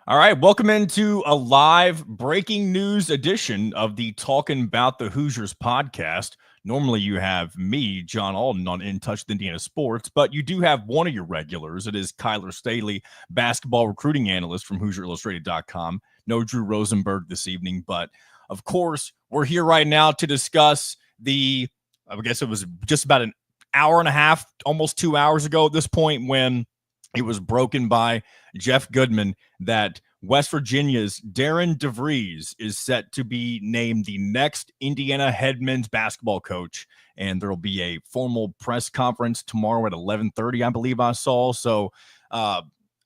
All right, welcome into a live breaking news edition of the Talkin About the Hoosiers podcast. Normally, you have me, John Alden, on In Touch with Indiana Sports, but you do have one of your regulars. It is Kyler Staley, basketball recruiting analyst from HoosierIllustrated.com. No Drew Rosenberg this evening, but of course, we're here right now to discuss I guess it was just about an hour and a half, almost 2 hours ago at this point, when it was broken by Jeff Goodman that West Virginia's Darian DeVries is set to be named the next Indiana head men's basketball coach. And there will be a formal press conference tomorrow at 11:30, I believe I saw. So I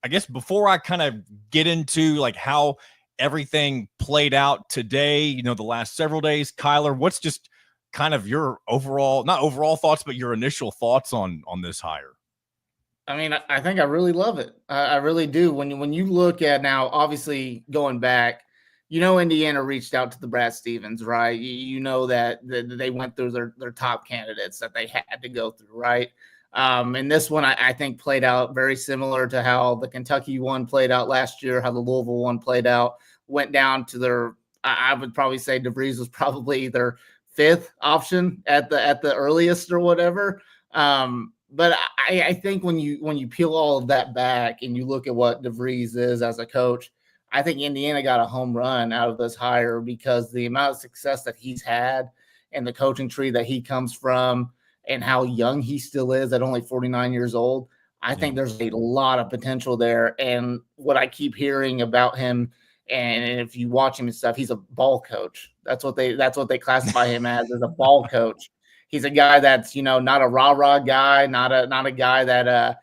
guess before I kind of get into like how everything played out today, the last several days, Kyler, what's just kind of your not overall thoughts, but your initial thoughts on this hire? I mean, I think I really love it. I really do. When you look at now, obviously going back, Indiana reached out to the Brad Stevens, right? You know that they went through their top candidates that they had to go through, right? And this one, I think, played out very similar to how the Kentucky one played out last year, how the Louisville one played out. Went down to I would probably say DeVries was probably their fifth option at the earliest or whatever. But I think when you peel all of that back and you look at what DeVries is as a coach, I think Indiana got a home run out of this hire because the amount of success that he's had and the coaching tree that he comes from and how young he still is at only 49 years old. I think there's a lot of potential there. And what I keep hearing about him, and if you watch him and stuff, he's a ball coach. That's what they classify him as a ball coach. He's a guy that's, not a rah-rah guy, not a guy that,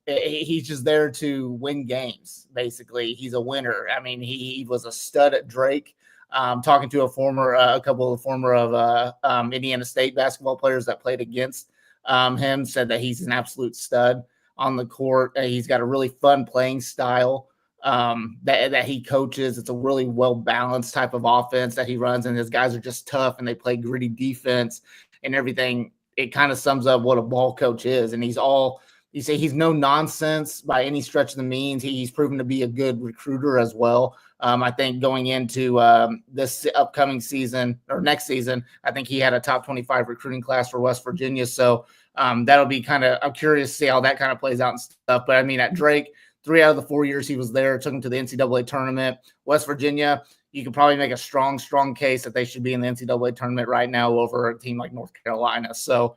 he's just there to win games, basically. He's a winner. I mean, he was a stud at Drake. Talking to a couple of former of Indiana State basketball players that played against him, said that he's an absolute stud on the court. He's got a really fun playing style that he coaches. It's a really well-balanced type of offense that he runs, and his guys are just tough and they play gritty defense and everything. It kind of sums up what a ball coach is. And he's no nonsense by any stretch of the means. He's proven to be a good recruiter as well. I think going into this upcoming season or next season, I think he had a top 25 recruiting class for West Virginia. So that'll be I'm curious to see how that kind of plays out and stuff. But I mean, at Drake, 3 out of the 4 years he was there, took him to the NCAA tournament. West Virginia, you could probably make a strong case that they should be in the NCAA tournament right now over a team like North Carolina. So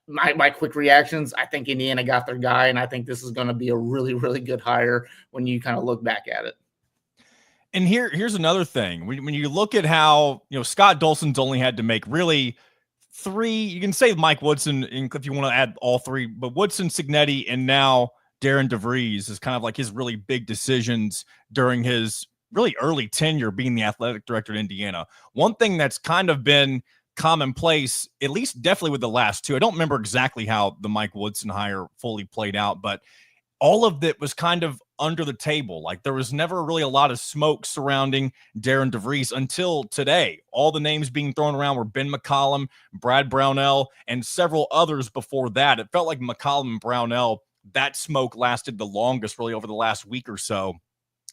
my quick reactions, I think Indiana got their guy, and I think this is going to be a really, really good hire when you kind of look back at it. And here's another thing. When you look at how, Scott Dolson's only had to make really 3, you can say Mike Woodson if you want to add all 3, but Woodson, Signetti, and now Darian DeVries is kind of like his really big decisions during his really early tenure being the athletic director at Indiana. One thing that's kind of been commonplace, at least definitely with the last 2, I don't remember exactly how the Mike Woodson hire fully played out, but all of it was kind of under the table. Like there was never really a lot of smoke surrounding Darian DeVries until today. All the names being thrown around were Ben McCollum, Brad Brownell, and several others before that. It felt like McCollum and Brownell, that smoke lasted the longest really over the last week or so.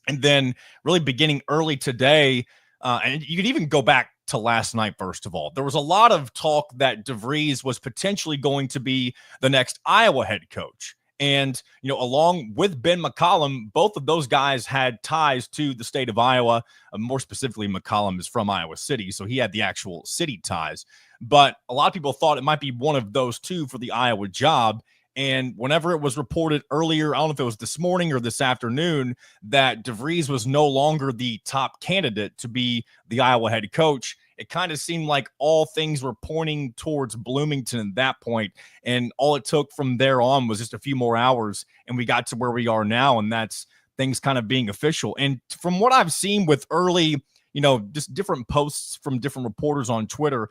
And then really beginning early today, and you could even go back to last night, first of all, there was a lot of talk that DeVries was potentially going to be the next Iowa head coach. And, along with Ben McCollum, both of those guys had ties to the state of Iowa. More specifically, McCollum is from Iowa City, so he had the actual city ties. But a lot of people thought it might be one of those two for the Iowa job. And whenever it was reported earlier, I don't know if it was this morning or this afternoon, that DeVries was no longer the top candidate to be the Iowa head coach, it kind of seemed like all things were pointing towards Bloomington at that point. And all it took from there on was just a few more hours, and we got to where we are now, and that's things kind of being official. And from what I've seen with early, just different posts from different reporters on Twitter,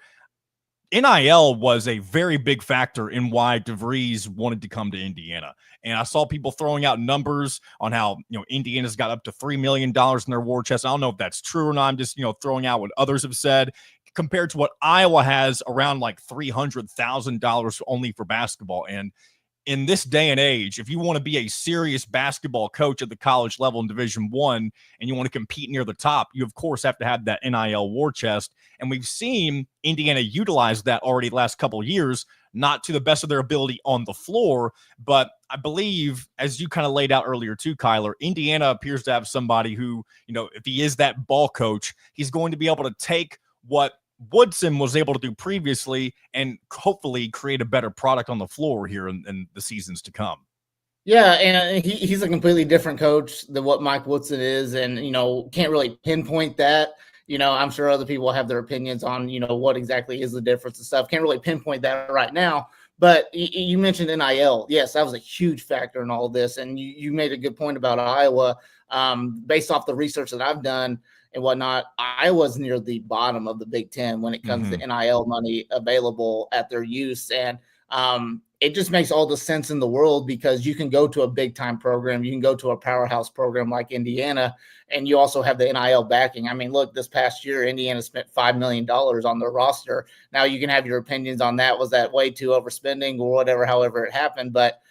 NIL was a very big factor in why DeVries wanted to come to Indiana. And I saw people throwing out numbers on how, Indiana's got up to $3 million in their war chest. I don't know if that's true or not. I'm just, throwing out what others have said compared to what Iowa has around like $300,000 only for basketball. And in this day and age, if you want to be a serious basketball coach at the college level in Division I and you want to compete near the top, you of course have to have that NIL war chest. And we've seen Indiana utilize that already the last couple of years, not to the best of their ability on the floor. But I believe, as you kind of laid out earlier too, Kyler, Indiana appears to have somebody who, if he is that ball coach, he's going to be able to take what Woodson was able to do previously and hopefully create a better product on the floor here in the seasons to come. Yeah, and he's a completely different coach than what Mike Woodson is, and can't really pinpoint that. I'm sure other people have their opinions on what exactly is the difference and stuff. Can't really pinpoint that right now. But you mentioned NIL. Yes, that was a huge factor in all of this, and you made a good point about Iowa. Based off the research that I've done and whatnot, Iowa's near the bottom of the Big Ten when it comes to NIL money available at their use. And it just makes all the sense in the world, because you can go to a big time program, you can go to a powerhouse program like Indiana, and you also have the NIL backing. I mean, look, this past year, Indiana spent $5 million on their roster. Now you can have your opinions on that. Was that way too overspending or whatever, however it happened? But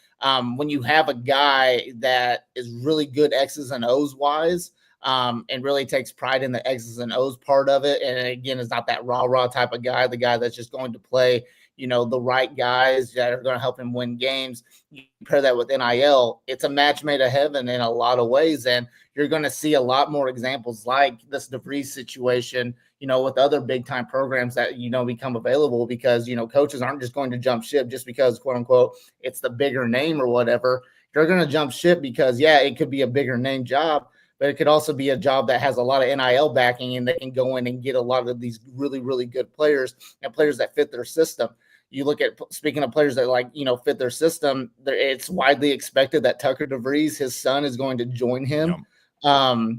when you have a guy that is really good X's and O's wise, and really takes pride in the X's and O's part of it. And again, is not that rah-rah type of guy, the guy that's just going to play, the right guys that are going to help him win games. You compare that with NIL, it's a match made of heaven in a lot of ways. And you're going to see a lot more examples like this DeVries situation, with other big time programs that, become available, because, coaches aren't just going to jump ship just because, quote unquote, it's the bigger name or whatever. They're going to jump ship because, it could be a bigger name job, but it could also be a job that has a lot of NIL backing, and they can go in and get a lot of these really, really good players and players that fit their system. You look at, speaking of players that fit their system, it's widely expected that Tucker DeVries, his son, is going to join him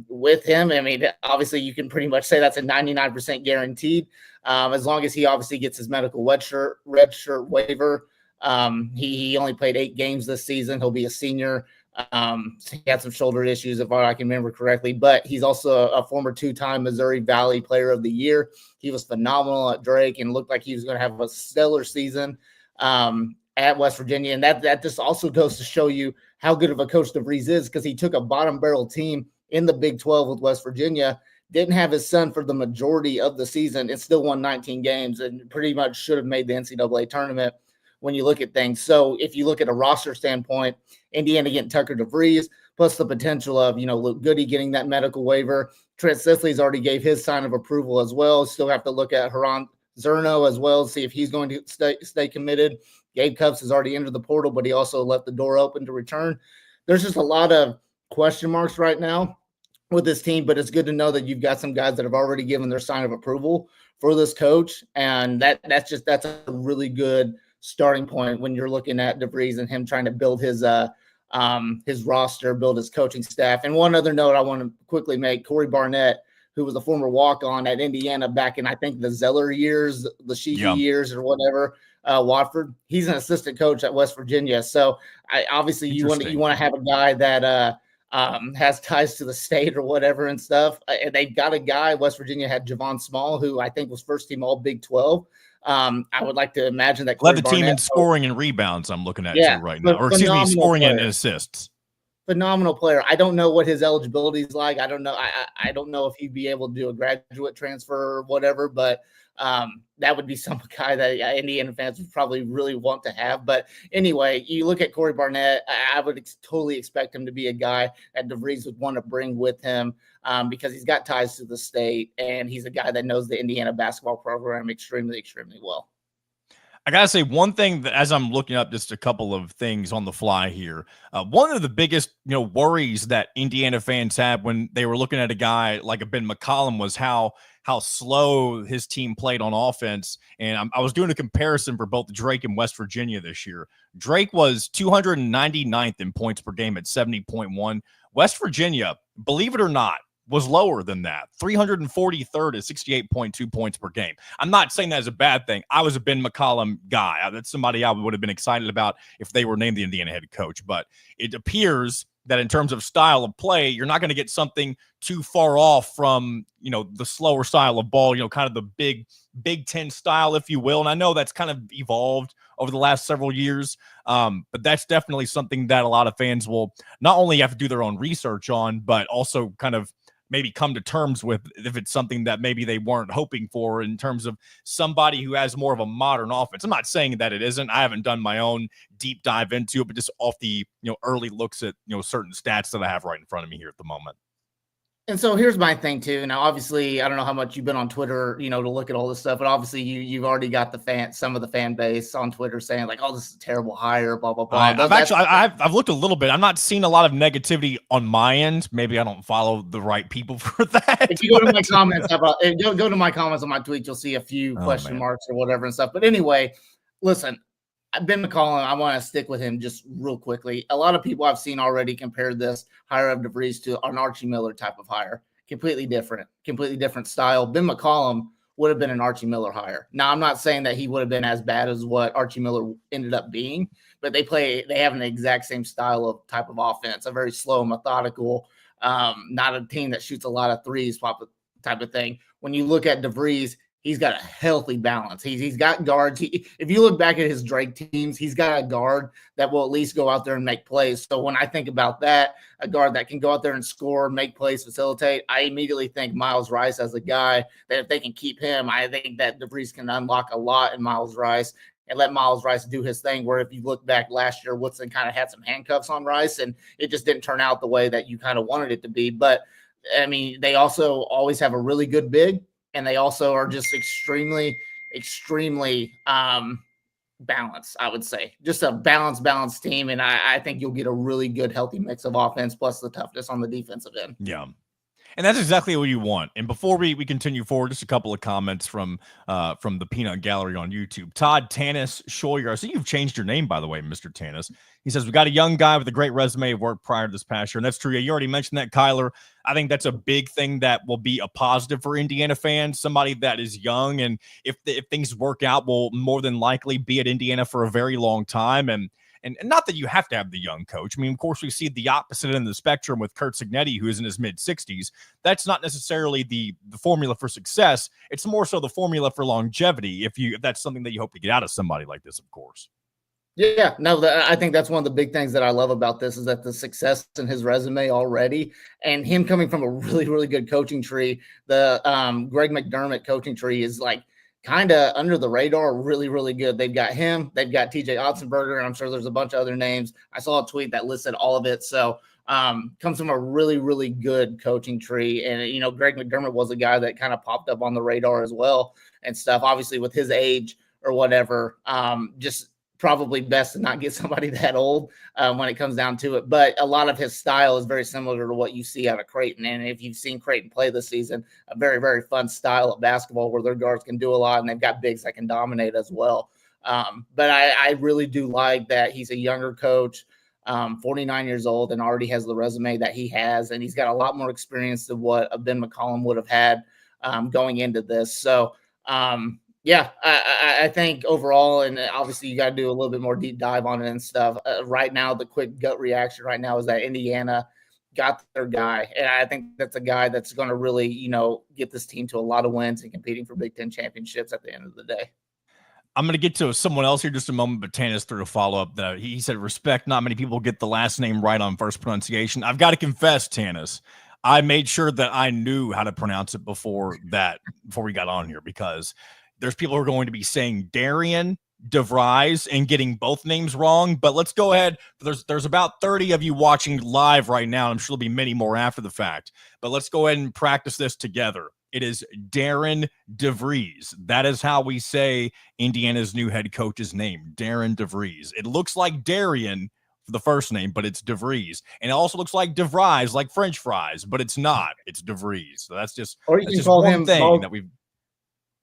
with him. I mean, obviously you can pretty much say that's a 99% guaranteed, as long as he obviously gets his medical red shirt waiver. He only played 8 games this season. He'll be a senior. He had some shoulder issues, if I can remember correctly, but he's also a former 2-time Missouri Valley Player of the Year. He was phenomenal at Drake and looked like he was going to have a stellar season at West Virginia. And that just also goes to show you how good of a coach DeVries is, because he took a bottom barrel team in the Big 12 with West Virginia, didn't have his son for the majority of the season, and still won 19 games and pretty much should have made the NCAA tournament when you look at things. So if you look at a roster standpoint, Indiana getting Tucker DeVries, plus the potential of, Luke Goody getting that medical waiver. Trent Sisley's already gave his sign of approval as well. Still have to look at Haran Zerno as well, see if he's going to stay committed. Gabe Cupps has already entered the portal, but he also left the door open to return. There's just a lot of question marks right now with this team, but it's good to know that you've got some guys that have already given their sign of approval for this coach. And that's a really good starting point when you're looking at DeVries and him trying to build his roster, build his coaching staff. And one other note I want to quickly make, Corey Barnett, who was a former walk-on at Indiana back in, I think, the Zeller years, the Sheehy years or whatever, Watford. He's an assistant coach at West Virginia. So obviously you want to have a guy that has ties to the state or whatever and stuff. And they got a guy, West Virginia had Javon Small, who I think was first team all Big 12. I would like to imagine that led the team in scoring and rebounds. I'm looking at too right now, or excuse me, scoring and assists. Phenomenal player. I don't know what his eligibility is like. I don't know. I don't know if he'd be able to do a graduate transfer or whatever, but that would be some guy that Indiana fans would probably really want to have. But anyway, you look at Corey Barnett, I would totally expect him to be a guy that DeVries would want to bring with him because he's got ties to the state, and he's a guy that knows the Indiana basketball program extremely, extremely well. I got to say one thing that, as I'm looking up just a couple of things on the fly here, one of the biggest, worries that Indiana fans had when they were looking at a guy like a Ben McCollum was how slow his team played on offense. And I was doing a comparison for both Drake and West Virginia this year. Drake was 299th in points per game at 70.1. West Virginia, believe it or not, was lower than that, 343rd at 68.2 points per game. I'm not saying that as a bad thing. I was a Ben McCollum guy. That's somebody I would have been excited about if they were named the Indiana head coach. But it appears that in terms of style of play, you're not going to get something too far off from, the slower style of ball, kind of the Big Ten style, if you will. And I know that's kind of evolved over the last several years, but that's definitely something that a lot of fans will not only have to do their own research on, but also kind of maybe come to terms with if it's something that maybe they weren't hoping for in terms of somebody who has more of a modern offense. I'm not saying that it isn't. I haven't done my own deep dive into it, but just off the, early looks at, certain stats that I have right in front of me here at the moment. And so here's my thing too. Now, obviously, I don't know how much you've been on Twitter, to look at all this stuff, but obviously you've already got some of the fan base on Twitter saying like, "Oh, this is a terrible hire," blah blah blah. I've looked a little bit. I'm not seeing a lot of negativity on my end. Maybe I don't follow the right people for that. If you go to my comments, go to my comments on my tweet, you'll see a few question marks or whatever and stuff. But anyway, listen. Ben McCollum, I want to stick with him just real quickly. A lot of people I've seen already compared this hire of DeVries to an Archie Miller type of hire. Completely different style. Ben McCollum would have been an Archie Miller hire. Now, I'm not saying that he would have been as bad as what Archie Miller ended up being, but they have an exact same style of type of offense, a very slow, methodical, not a team that shoots a lot of threes type of thing. When you look at DeVries, he's got a healthy balance. He's got guards. If you look back at his Drake teams, he's got a guard that will at least go out there and make plays. So when I think about that, a guard that can go out there and score, make plays, facilitate, I immediately think Miles Rice as a guy that if they can keep him, I think that DeVries can unlock a lot in Miles Rice and let Miles Rice do his thing. Where if you look back last year, Woodson kind of had some handcuffs on Rice, and it just didn't turn out the way that you kind of wanted it to be. But, I mean, they also always have a really good big. And they also are just extremely balanced, I would say. Just a balanced team. And I think you'll get a really good, healthy mix of offense plus the toughness on the defensive end. Yeah. And that's exactly what you want. And before we continue forward, just a couple of comments from the Peanut Gallery on YouTube. Todd Tanis Schroyer. I see you've changed your name, by the way, Mr. Tanis. He says, we got a young guy with a great resume of work prior to this past year. And that's true. You already mentioned that, Kyler. I think that's a big thing that will be a positive for Indiana fans. Somebody that is young, and if things work out, will more than likely be at Indiana for a very long time. And not that you have to have the young coach. I mean, of course, we see the opposite end of the spectrum with Curt Cignetti, who is in his mid-60s. That's not necessarily the formula for success. It's more so the formula for longevity, if that's something that you hope to get out of somebody like this, of course. Yeah, no, I think that's one of the big things that I love about this is that the success in his resume already, and him coming from a really, really good coaching tree. The Greg McDermott coaching tree is like kind of under the radar, really, really good. They've got him. They've got TJ Otzenberger, and I'm sure there's a bunch of other names. I saw a tweet that listed all of it. So comes from a really, really good coaching tree. And, Greg McDermott was a guy that kind of popped up on the radar as well and stuff. Obviously, with his age or whatever, just probably best to not get somebody that old when it comes down to it. But a lot of his style is very similar to what you see out of Creighton. And if you've seen Creighton play this season, a very, very fun style of basketball where their guards can do a lot and they've got bigs that can dominate as well. But I really do like that he's a younger coach, 49 years old, and already has the resume that he has. And he's got a lot more experience than what Ben McCollum would have had going into this. So, yeah, I think overall, and obviously you got to do a little bit more deep dive on it and stuff. Right now, the quick gut reaction right now is that Indiana got their guy. And I think that's a guy that's going to really, get this team to a lot of wins and competing for Big Ten championships at the end of the day. I'm going to get to someone else here just a moment, but Tanis threw a follow-up that he said, respect, not many people get the last name right on first pronunciation. I've got to confess, Tanis, I made sure that I knew how to pronounce it before we got on here, because there's people who are going to be saying Darian, DeVries, and getting both names wrong. But let's go ahead. There's about 30 of you watching live right now. And I'm sure there'll be many more after the fact. But let's go ahead and practice this together. It is Darren DeVries. That is how we say Indiana's new head coach's name, Darren DeVries. It looks like Darian for the first name, but it's DeVries. And it also looks like DeVries, like French fries, but it's not. It's DeVries. So that's just, or you can call him that we've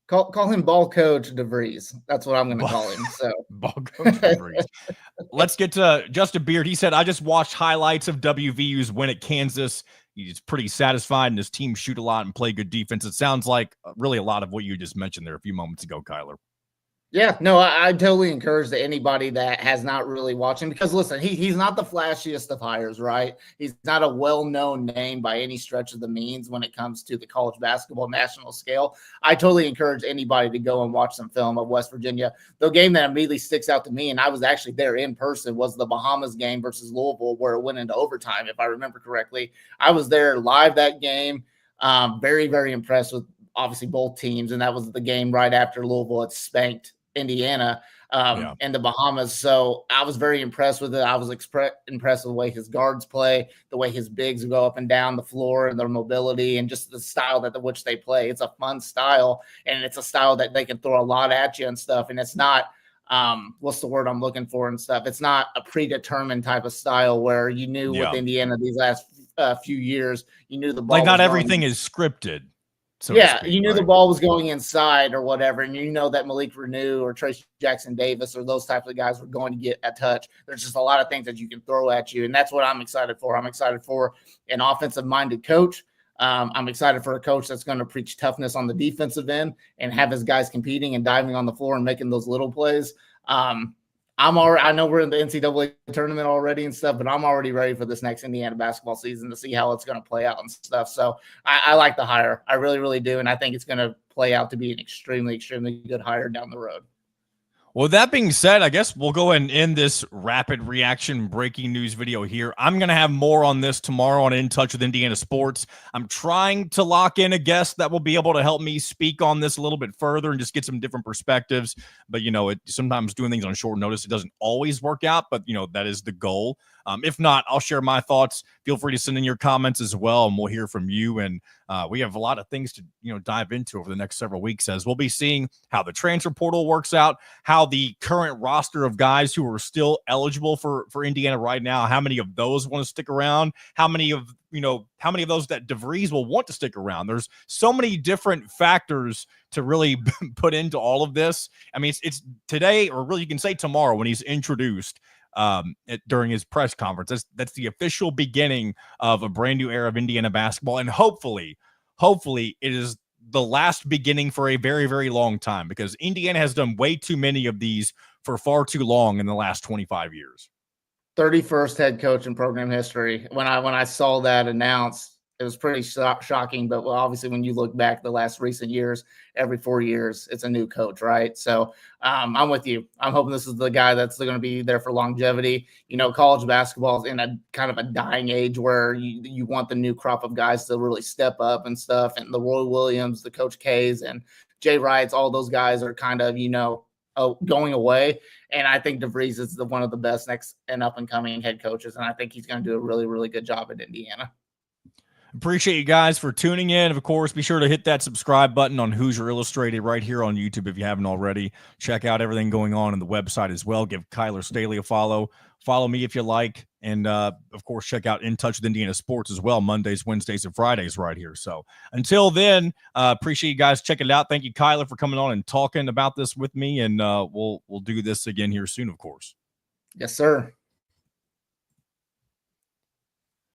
Call him ball coach DeVries. That's what I'm going to call him. So ball coach DeVries. Let's get to Justin Beard. He said, I just watched highlights of WVU's win at Kansas. He's pretty satisfied, and his team shoot a lot and play good defense. It sounds like really a lot of what you just mentioned there a few moments ago, Kyler. Yeah, no, I totally encourage that anybody that has not really watched him, because listen, he's not the flashiest of hires, right? He's not a well-known name by any stretch of the means when it comes to the college basketball national scale. I totally encourage anybody to go and watch some film of West Virginia. The game that immediately sticks out to me, and I was actually there in person, was the Bahamas game versus Louisville, where it went into overtime, if I remember correctly. I was there live that game. Very, very impressed with obviously both teams, and that was the game right after Louisville had spanked Indiana and the Bahamas. So I was very impressed with it. I was impressed with the way his guards play, the way his bigs go up and down the floor, and their mobility, and just the style which they play. It's a fun style, and it's a style that they can throw a lot at you and stuff. And it's not what's the word I'm looking for and stuff. It's not a predetermined type of style where you knew with Indiana these last few years, you knew the ball. Like not everything is scripted. So yeah, you knew the ball was going inside or whatever, and you know that Malik Renew or Trace Jackson Davis or those types of guys were going to get a touch. There's just a lot of things that you can throw at you, and that's what I'm excited for. I'm excited for an offensive-minded coach. I'm excited for a coach that's going to preach toughness on the defensive end and have his guys competing and diving on the floor and making those little plays. I know we're in the NCAA tournament already and stuff, but I'm already ready for this next Indiana basketball season to see how it's going to play out and stuff. So I like the hire. I really, really do. And I think it's going to play out to be an extremely, extremely good hire down the road. Well, that being said, I guess we'll go and end this rapid reaction breaking news video here. I'm going to have more on this tomorrow on In Touch with Indiana Sports. I'm trying to lock in a guest that will be able to help me speak on this a little bit further and just get some different perspectives. But, sometimes doing things on short notice, it doesn't always work out, but, that is the goal. If not, I'll share my thoughts. Feel free to send in your comments as well, and we'll hear from you. And we have a lot of things to dive into over the next several weeks, as we'll be seeing how the transfer portal works out, how the current roster of guys who are still eligible for Indiana right now, how many of those want to stick around, how many of those that DeVries will want to stick around. There's so many different factors to really put into all of this. I mean, it's today, or really you can say tomorrow, when he's introduced during his press conference. That's the official beginning of a brand new era of Indiana basketball. And hopefully it is the last beginning for a very, very long time, because Indiana has done way too many of these for far too long in the last 25 years. 31st head coach in program history. When I saw that announced, it was pretty shocking. But obviously, when you look back the last recent years, every 4 years, it's a new coach, right? So I'm with you. I'm hoping this is the guy that's going to be there for longevity. College basketball is in a kind of a dying age where you want the new crop of guys to really step up and stuff. And the Roy Williams, the Coach K's, and Jay Wrights, all those guys are kind of, going away. And I think DeVries is one of the best next and up and coming head coaches. And I think he's going to do a really, really good job at Indiana. Appreciate you guys for tuning in. Of course, be sure to hit that subscribe button on Hoosier Illustrated right here on YouTube if you haven't already. Check out everything going on in the website as well. Give Kyler Staley a follow. Follow me if you like. And, of course, check out In Touch with Indiana Sports as well, Mondays, Wednesdays, and Fridays right here. So until then, appreciate you guys checking it out. Thank you, Kyler, for coming on and talking about this with me. And we'll do this again here soon, of course. Yes, sir.